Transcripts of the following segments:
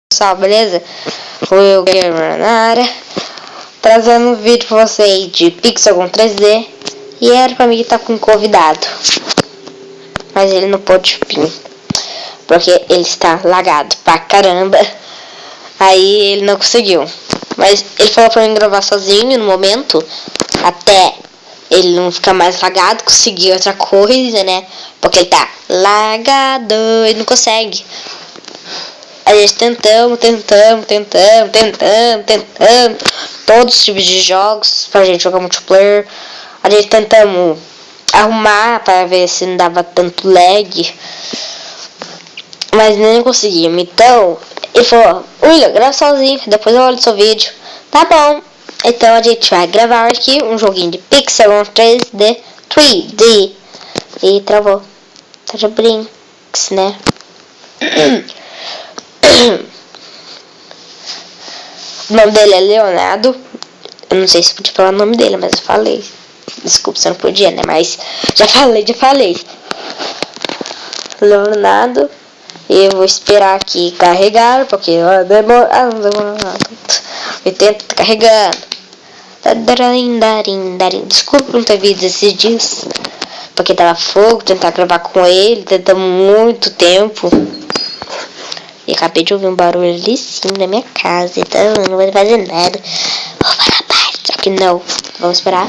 Pessoal, beleza? Foi o Gamer na área, trazendo um vídeo pra vocês de Pixelgon 3D. E era pra mim estar com um convidado, mas ele não pôde vir, porque ele está lagado pra caramba. Aí ele não conseguiu, mas ele falou pra mim gravar sozinho no momento, até ele não ficar mais lagado, conseguir outra coisa, né? Porque ele tá lagado, ele não consegue. A gente tentamos todos os tipos de jogos pra gente jogar multiplayer. A gente tentamos arrumar para ver se não dava tanto lag, mas nem conseguimos. Então ele falou: William, grava sozinho, depois eu olho seu vídeo. Tá bom, então a gente vai gravar aqui um joguinho de Pixelgon 3D. E travou. Tá de brinks, né? O nome dele é Leonardo. Eu não sei se podia falar o nome dele, mas eu falei. Desculpa se eu não podia, né? Mas já falei. Leonardo. E eu vou esperar aqui carregar, porque demora. O tempo tá carregando. Desculpa não ter visto esses dias, porque tava fogo, tentar gravar com ele, tentamos muito tempo. E acabei de ouvir um barulho ali sim na minha casa, então eu não vou fazer nada. Vou falar baixo, só que não. Vamos esperar.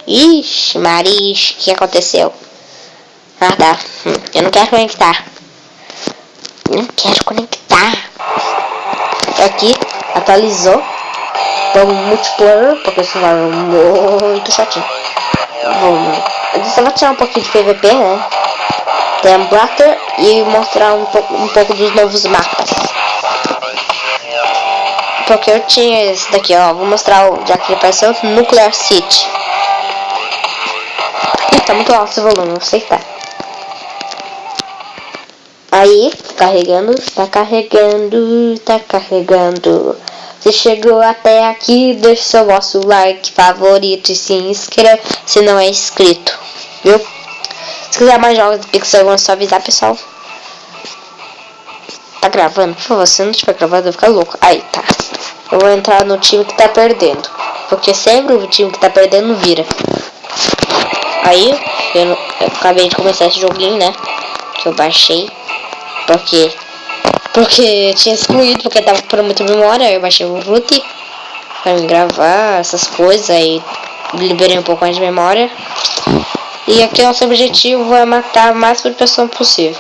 Ixi, Maris, o que aconteceu? Ah, tá. Eu não quero conectar. Aqui, atualizou. Então, multiplayer, porque isso vai muito chatinho. Bom, eu só vou tirar um pouquinho de PVP, né? Tem Blatter e mostrar um pouco dos novos mapas. Porque eu tinha esse daqui, ó. Vou mostrar, já que apareceu, Nuclear City. Tá muito alto esse volume, não sei se tá. Aí, tá carregando. Se chegou até aqui, deixe seu vosso like, favorito e se inscreva se não é inscrito, viu? Se quiser mais jogos do Pixelgon, é só avisar, pessoal. Tá gravando? Por favor, se não estiver gravando, eu vou ficar louco. Aí, tá. Eu vou entrar no time que tá perdendo, porque sempre o time que tá perdendo vira. Aí, eu acabei de começar esse joguinho, né? Que eu baixei, porque tinha excluído, porque tava por muita memória. Eu baixei o root pra me gravar essas coisas e liberei um pouco mais de memória. E aqui nosso objetivo é matar o máximo de pessoas possível.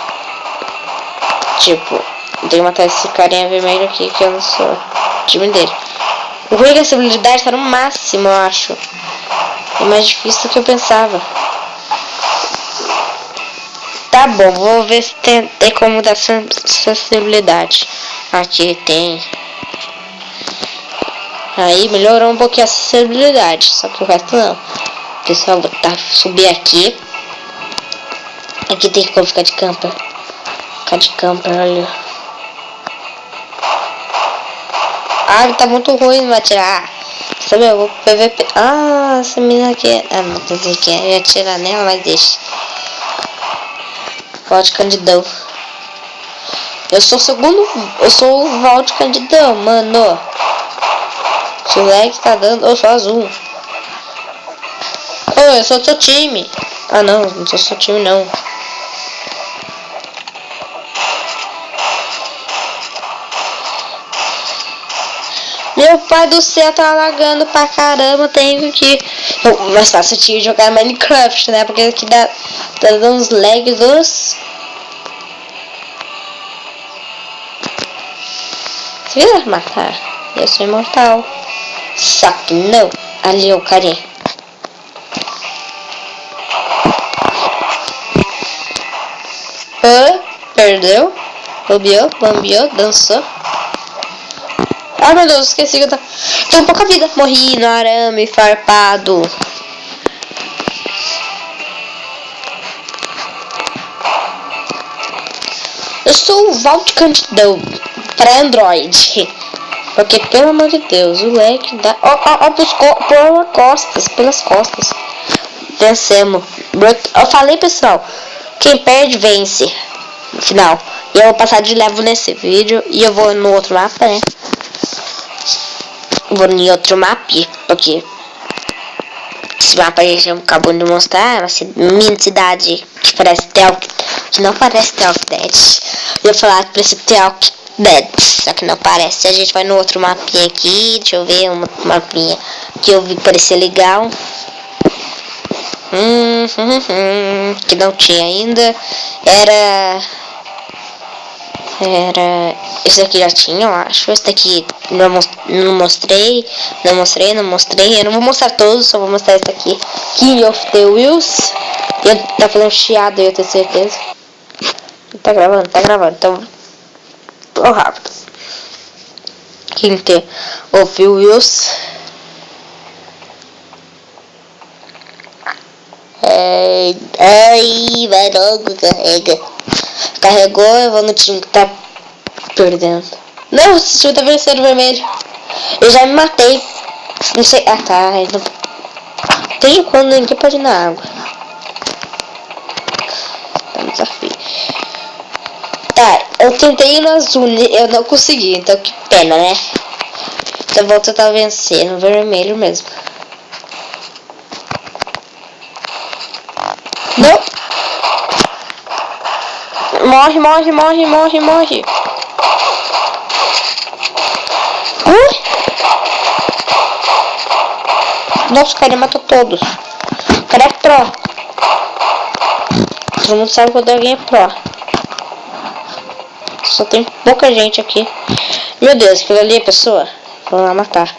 Tipo, eu tenho que matar esse carinha vermelho aqui, que eu não sou time dele. O ruim é que a habilidade tá no máximo, eu acho. É mais difícil do que eu pensava. Tá bom, vou ver se tem como dar acessibilidade. Aqui tem. Aí melhorou um pouquinho a acessibilidade, só que o resto não. Pessoal, vou subir aqui. Aqui tem como ficar de camper. Olha. Ah, tá muito ruim, não vai atirar. Sabe, eu vou PVP. Ah, essa menina aqui. Ah, não, pensei que ia atirar nela, mas deixa. Valde Candidão. Eu sou o Valde Candidão, mano. Se o lag tá dando, eu sou azul. Oh, eu sou do seu time. Ah, não sou do seu time, não. Meu pai do céu, tá lagando pra caramba. Tenho que... Mas tá, se eu tinha que jogar Minecraft, né? Porque aqui tá dando uns lags dos... Se quiser matar, eu sou imortal. Só que não. Ali é o carinha. Perdeu. Bambiou, dançou. Ai meu Deus, esqueci que eu tenho pouca vida. Morri no arame farpado. Eu sou o Valde Candidão para Android. Porque, pelo amor de Deus, o lag dá... Ó, pelas costas. Vencemos. Eu falei, pessoal, quem perde vence no final. E eu vou passar de level nesse vídeo. E eu vou no outro mapa, né? Vou em outro mapa, porque esse mapa a gente acabou de mostrar. Uma mini cidade que parece que não parece The Walking Dead. Eu ia falar que parece The Walking Dead, só que não parece. A gente vai no outro mapinha aqui. Deixa eu ver, uma mapinha que eu vi que parecia legal. Que não tinha ainda. Era esse aqui já tinha, eu acho. Esse daqui não mostrei. Eu não vou mostrar todos, só vou mostrar esse aqui, King of the Wheels. Tá fazendo chiado, eu tenho certeza. Tá gravando, então tô rápido. King of the Wheels. Ai, vai logo, carrega. Carregou, eu vou no time que tá perdendo. Não, esse time tá vencendo vermelho. Eu já me matei. Não sei. Ah, tá. Desde quando ninguém pode ir na água? Tá no desafio. Tá, eu tentei ir no azul, eu não consegui, então que pena, né? Então eu vou tentar vencer no vermelho mesmo. Não! Morre. Nossa, o cara matou todos. O cara é pro. Todo mundo sabe quando alguém é pro. Só tem pouca gente aqui. Meu Deus, aquilo ali é pessoa. Vou lá matar.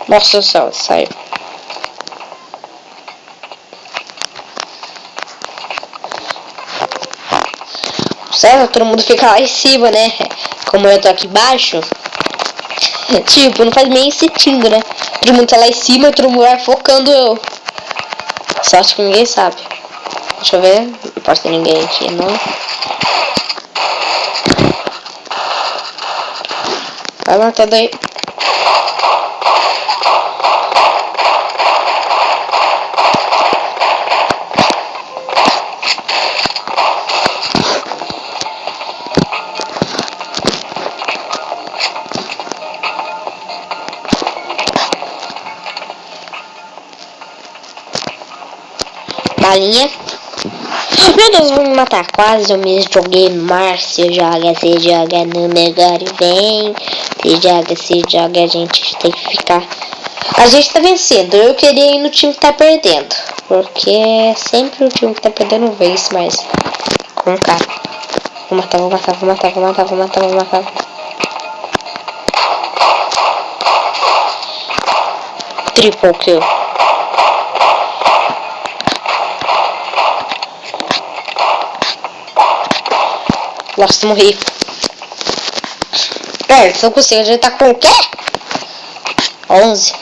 Nossa do céu, saiu. Certo? Todo mundo fica lá em cima, né? Como eu tô aqui embaixo. Tipo, não faz nem sentido, né? Todo mundo tá lá em cima e todo mundo vai focando eu. Sorte que ninguém sabe. Deixa eu ver. Não pode ter ninguém aqui, não. Vai matando aí. Balinha. Meu Deus, vão me matar. Quase eu me joguei no mar. Se joga no negócio vem. Se joga, a gente tem que ficar. A gente tá vencendo. Eu queria ir no time que tá perdendo. Porque sempre o time que tá perdendo vence, mas. Com cara. Vou matar. Triple kill. Nossa, morri. Se eu consigo, a gente tá com o quê? 11.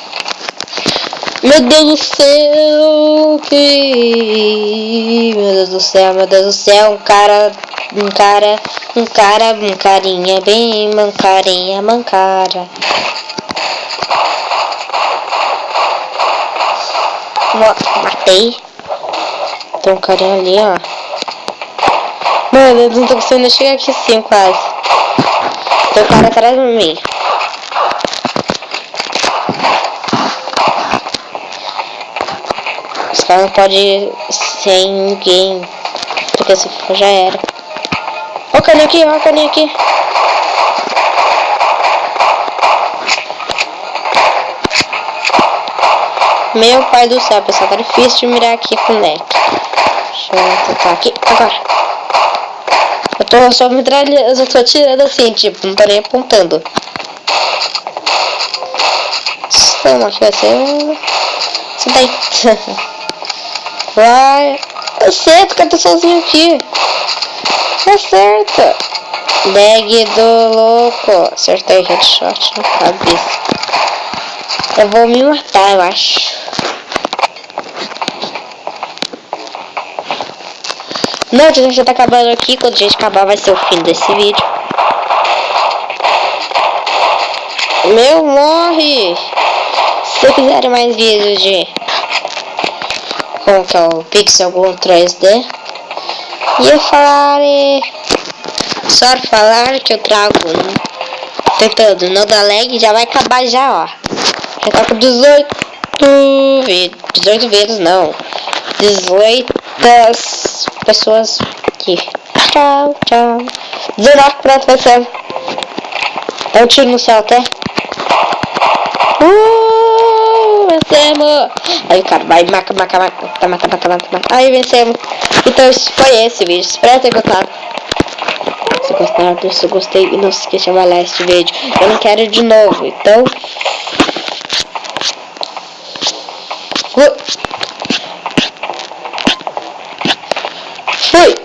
Meu Deus do céu. Meu Deus do céu. Um carinha bem mancara. Matei. Tem um carinha ali, ó. Mano, eu não tô conseguindo chegar aqui assim, quase. Tem um cara atrás de mim. Os caras não podem ir sem ninguém. Porque se for já era. Ó o caninho aqui, Meu pai do céu, pessoal, tá difícil de mirar aqui com o neto. Deixa eu tentar aqui, agora. Eu tô só metralhando, eu tô tirando assim, tipo, não tô nem apontando. Toma, aqui vai ser. Você tá aí. Vai. Acerta, cara, tá sozinho aqui. Acerta. Bag do louco. Acertei headshot na cabeça. Eu vou me matar, eu acho. Não, a gente já tá acabando aqui. Quando a gente acabar vai ser o fim desse vídeo. Meu, morre! Se quiserem mais vídeos de como que é o Pixelgun 3D. E eu falar, só falar que eu trago, tentando não dar lag, já vai acabar já, ó. Já tá com 18 vídeos, não. 18 pessoas aqui. Tchau, tchau. 19, pronto, vai ser. É um tiro no céu até. Vencemos! Aí o cara vai, mata. Aí vencemos. Então isso foi esse vídeo. Espero ter gostado. Se gostaram, se eu gostei, não se esqueça de avaliar este vídeo. Eu não quero de novo, então. Fui!